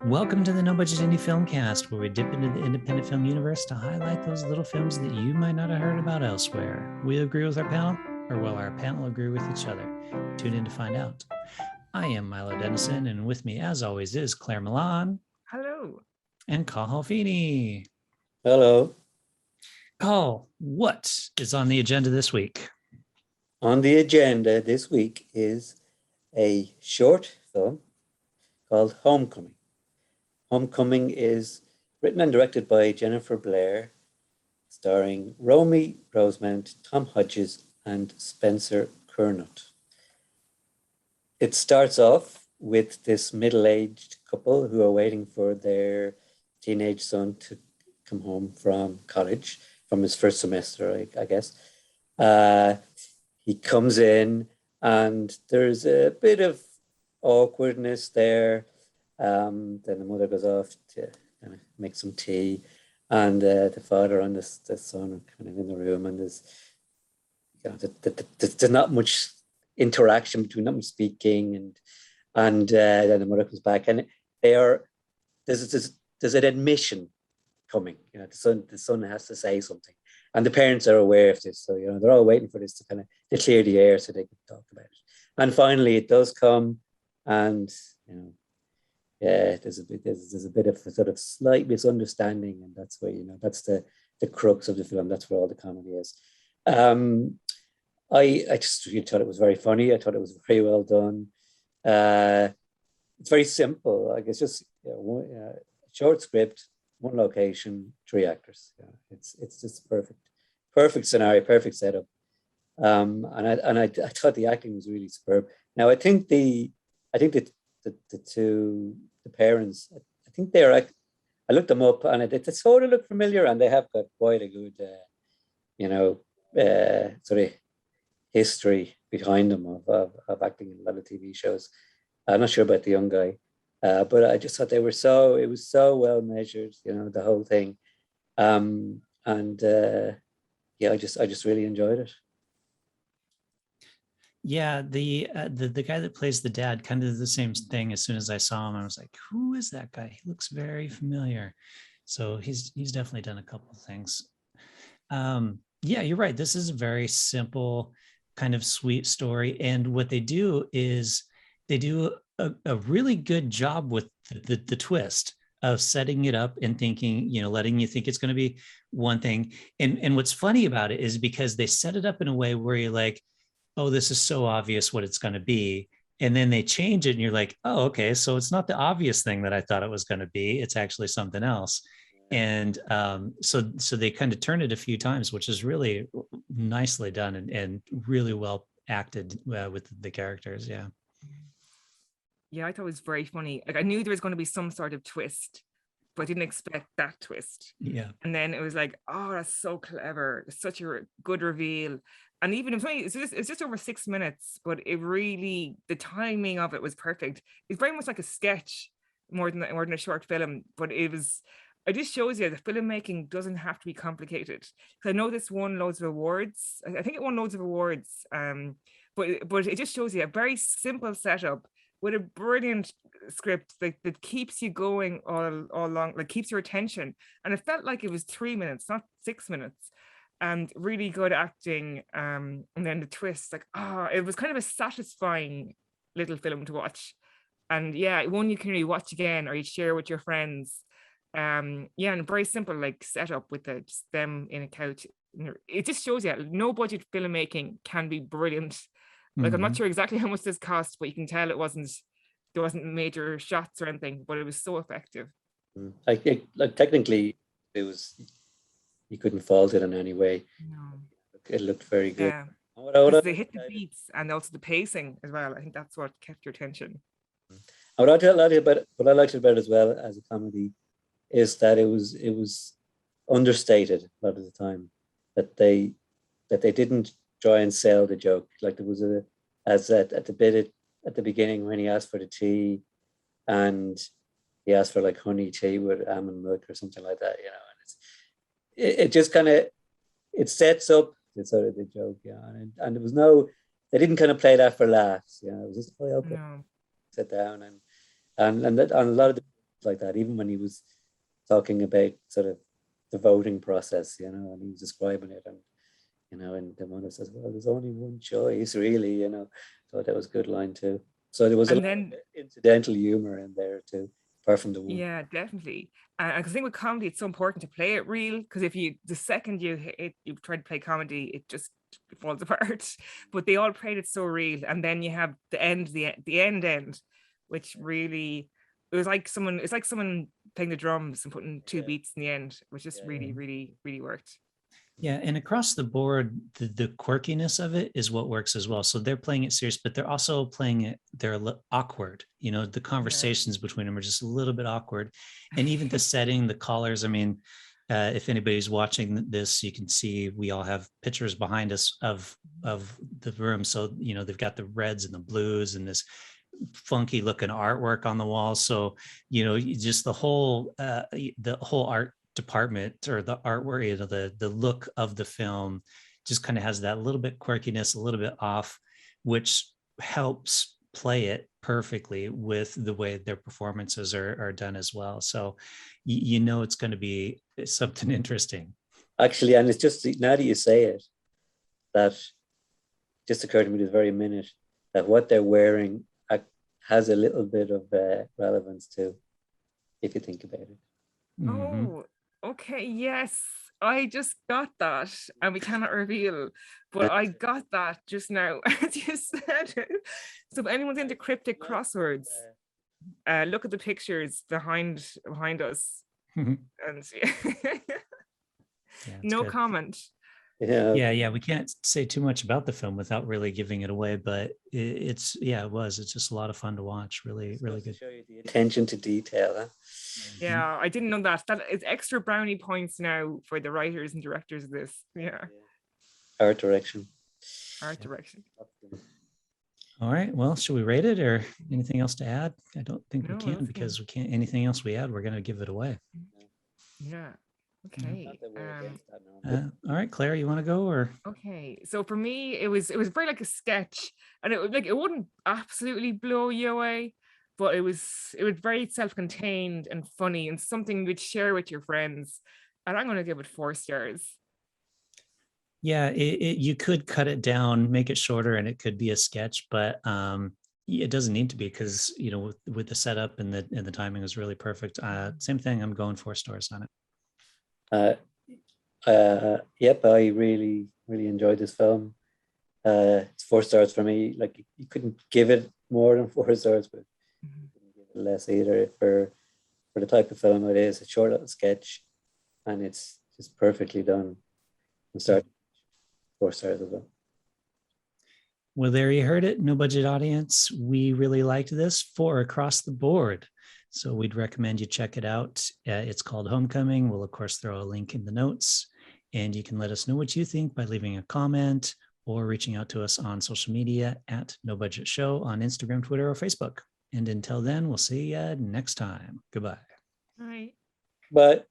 Welcome to the No Budget Indie Filmcast, where we dip into the independent film universe to highlight those little films that you might not have heard about elsewhere. We agree with our panel, or will our panel agree with each other? Tune in to find out. I am Milo Dennison, and with me, as always, is Claire Milan. Hello. And Cathal Feeney. Hello. Cathal, what is on the agenda this week? On the agenda this week is a short film called Homecoming. Homecoming is written and directed by Jennifer Blair, starring Romy, Rosemont, Tom Hodges, and Spencer Curnutt. It starts off with this middle-aged couple who are waiting for their teenage son to come home from college, from his first semester, I guess. He comes in and there's a bit of awkwardness there. Then the mother goes off to kind of make some tea, and the father and the son are kind of in the room, and there's not much interaction between them, speaking, and then the mother comes back, and there's an admission coming. The son has to say something, and the parents are aware of this, so they're all waiting for this to clear the air so they can talk about it. And finally, it does come, and there's a bit of a sort of slight misunderstanding, and that's where that's the crux of the film. That's where all the comedy is. I just really thought it was very funny. I thought it was very well done. It's very simple. Like, it's just a short script, one location, 3 actors. It's just perfect scenario, perfect setup. And I thought the acting was really superb. Now I think the parents, I think they're, I looked them up, and it sort of look familiar, and they have got quite a good sort of history behind them of acting in a lot of TV shows. I'm not sure about the young guy, but I just thought it was so well measured, the whole thing. I just really enjoyed it. Yeah, the guy that plays the dad kind of did the same thing. As soon as I saw him, I was like, who is that guy? He looks very familiar. So he's definitely done a couple of things. Yeah, you're right. This is a very simple, kind of sweet story. And what they do is they do a really good job with the twist of setting it up and thinking, letting you think it's going to be one thing. And what's funny about it is because they set it up in a way where you're like, oh, this is so obvious what it's going to be. And then they change it and you're like, oh, okay, so it's not the obvious thing that I thought it was going to be. It's actually something else. And so they kind of turn it a few times, which is really nicely done and really well acted with the characters. Yeah. Yeah, I thought it was very funny. Like, I knew there was going to be some sort of twist, but I didn't expect that twist. Yeah. And then it was like, oh, that's so clever. It's such a good reveal. And even it's just over 6 minutes, but the timing of it was perfect. It's very much like a sketch more than a short film, but it just shows you the filmmaking doesn't have to be complicated. Because I know this won loads of awards. I think it won loads of awards. But it just shows you a very simple setup with a brilliant script that keeps you going all along, like keeps your attention. And it felt like it was 3 minutes, not 6 minutes. And really good acting, and then the twist, it was kind of a satisfying little film to watch. And yeah, one you can really watch again or you share with your friends. And very simple, like setup with just them in a couch. It just shows you no budget filmmaking can be brilliant. Like, I'm not sure exactly how much this cost, but you can tell there wasn't major shots or anything, but it was so effective. Like technically, it was. You couldn't fault it in any way. No. It looked very good. Yeah. They hit the beats and also the pacing as well. I think that's what kept your attention. What I liked about it as well as a comedy is that it was understated a lot of the time. That they didn't try and sell the joke. Like, there was at the beginning when he asked for the tea, and he asked for like honey tea with almond milk or something like that, and it just kind of, it sets up the sort of the joke, and there was they didn't kind of play that for laughs, it was just, okay, sit down, and a lot of the like that, even when he was talking about sort of the voting process, you know, and he was describing it, and you know, and the mother says, well, there's only one choice, really, you know. So that was a good line too. So there was a And lot of then incidental humor in there too, apart from the one. yeah, definitely. And I think with comedy, it's so important to play it real, because if you the second you try to play comedy, it just falls apart. But they all played it so real, and then you have the end, which really it's like someone playing the drums and putting two Yeah. beats in the end, which just Yeah. really, really, really worked. Yeah, and across the board, the quirkiness of it is what works as well. So they're playing it serious, but they're also playing it, they're awkward. You know, the conversations between them are just a little bit awkward. And even the setting, the colors, I mean, if anybody's watching this, you can see we all have pictures behind us of the room. So, you know, they've got the reds and the blues and this funky looking artwork on the wall. So, you know, just the whole art department or the artwork, you know, the look of the film just kind of has that little bit quirkiness, a little bit off, which helps play it perfectly with the way their performances are done as well. So you know it's going to be something interesting. Actually, and it's just now that you say it, that just occurred to me this very minute, that what they're wearing has a little bit of relevance too, if you think about it. Mhm. Oh, okay. Yes, I just got that, and we cannot reveal, but I got that just now as you said it. So if anyone's into cryptic crosswords, look at the pictures behind us and see. Yeah, it's No good. comment. Yeah. We can't say too much about the film without really giving it away, but it's just a lot of fun to watch. Really good. Show you the attention to detail. Huh? Yeah, I didn't know that. That is extra brownie points now for the writers and directors of this. Yeah. Art direction. Art direction. All right. Well, should we rate it or anything else to add? I don't think we No, can, that's because we can't. Anything else we add, we're going to give it away. Yeah. Okay. All right, Claire, you want to go or? Okay. So for me, it was very like a sketch, and it wouldn't absolutely blow you away, but it was very self-contained and funny, and something you'd share with your friends. And I'm gonna give it 4 stars. Yeah, you could cut it down, make it shorter, and it could be a sketch, but it doesn't need to be, because you know with the setup and the timing was really perfect. Same thing. I'm going 4 stars on it. Yep, I really enjoyed this film. It's 4 stars for me. Like you couldn't give it more than 4 stars, but you couldn't give it less either for the type of film it is. A short little sketch, and it's just perfectly done from start. 4 stars as well. Well, there you heard it. No budget audience. We really liked this, 4 across the board. So we'd recommend you check it out. It's called Homecoming. We'll, of course, throw a link in the notes, and you can let us know what you think by leaving a comment or reaching out to us on social media at No Budget Show on Instagram, Twitter, or Facebook. And until then, we'll see you next time. Goodbye. Bye. But